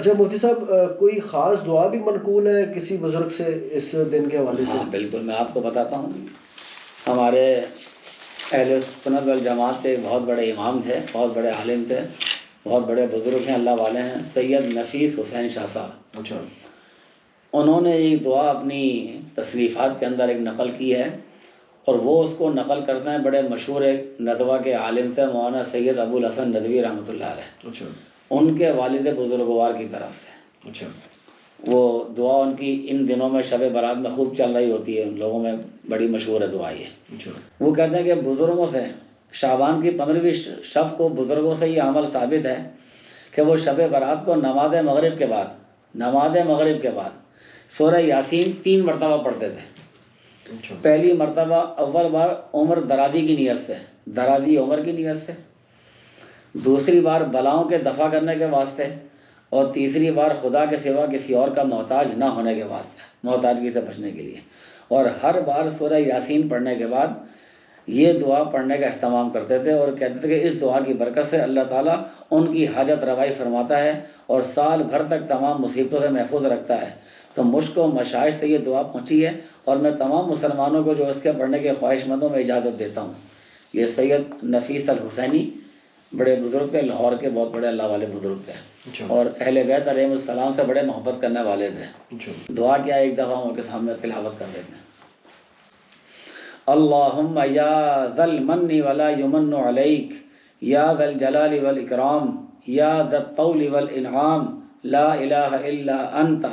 اچھا مفتی صاحب، کوئی خاص دعا بھی منقول ہے کسی بزرگ سے اس دن کے حوالے سے؟ ہاں بالکل، میں آپ کو بتاتا ہوں. ہمارے اہل سنت والجماعت کے بہت بڑے امام تھے، بہت بڑے عالم تھے، بہت بڑے بزرگ ہیں، اللہ والے ہیں، سید نفیس حسین شاہ صاحب. اچھا. انہوں نے ایک دعا اپنی تصریفات کے اندر ایک نقل کی ہے، اور وہ اس کو نقل کرتے ہیں بڑے مشہور ایک ندوہ کے عالم تھے، مولانا سید ابو الحسن ندوی رحمۃ اللہ علیہ. اچھا. ان کے والد بزرگوار کی طرف سے اچھا. وہ دعا ان کی ان دنوں میں شب برات میں خوب چل رہی ہوتی ہے، ان لوگوں میں بڑی مشہور ہے دعا یہ. اچھا. وہ کہتے ہیں کہ بزرگوں سے شعبان کی 15ویں شب کو بزرگوں سے یہ عمل ثابت ہے کہ وہ شب برات کو نماز مغرب کے بعد سورہ یاسین 3 مرتبہ پڑھتے تھے. اچھا. پہلی مرتبہ اول بار عمر درازی کی نیت سے، درازی عمر کی نیت سے، دوسری بار بلاؤں کے دفع کرنے کے واسطے، اور تیسری بار خدا کے سوا کسی اور کا محتاج نہ ہونے کے واسطے، محتاجگی سے بچنے کے لیے. اور ہر بار سورہ یاسین پڑھنے کے بعد یہ دعا پڑھنے کا اہتمام کرتے تھے، اور کہتے تھے کہ اس دعا کی برکت سے اللہ تعالیٰ ان کی حاجت روائی فرماتا ہے اور سال بھر تک تمام مصیبتوں سے محفوظ رکھتا ہے. تو مشق و مشائق سے یہ دعا پہنچی ہے، اور میں تمام مسلمانوں کو جو اس کے پڑھنے کے خواہش مندوں میں اجازت دیتا ہوں. یہ سید نفیس الحسینی بڑے بزرگ تھے، لاہور کے بہت بڑے اللہ والے بزرگ تھے. اچھا. اور اہل بیت علیہم السلام سے بڑے محبت کرنے والے تھے. اچھا. دعا کیا ایک دفعہ ان کے سامنے تلاوت کر دیتے ہیں. اللہم یا ذا المن ولا یمن علیک، یا ذا الجلال والاکرام، یا ذا الطول والانعام، لا الہ الا انت،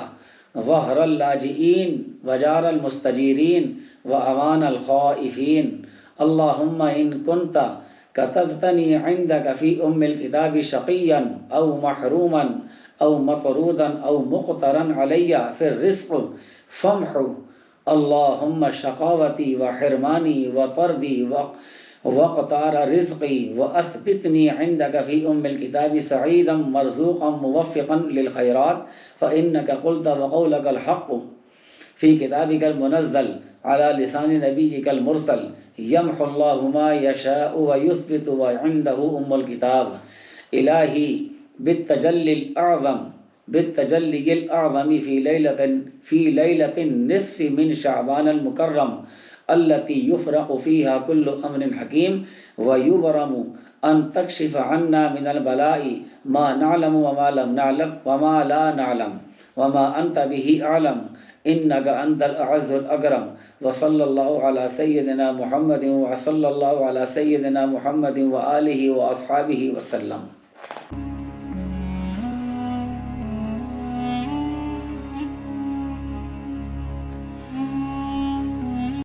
ظہر اللاجئین وجار المستجیرین وامان الخائفین. اللہم ان کنت كتبتني عندك في الكتاب شقيا أو محروما أو مطرودا أو مقترا علي في الرزق فامحو اللهم شقاوتي وحرماني وطردي وقطار رزقي وأثبتني عندك في الكتاب سعيدا مرزوقا موفقا للخيرات فإنك قلت وقولك الحق في كتابك المنزل على لسان نبيك المرسل يمحو الله ما يشاء ويثبت وعنده الكتاب. الہی بالتجلی الأعظم في ليلة النصف من شعبان المكرم التي يفرق فيها كل أمر حكيم ويبرم أن تكشف عنا من البلاء ما نعلم وما لم نعلم وما لا نعلم وما أنت به أعلم إنك أنت الأعز الأكرم. وصلى الله على سيدنا محمد وصلى الله على سيدنا محمد وآله وأصحابه وسلم.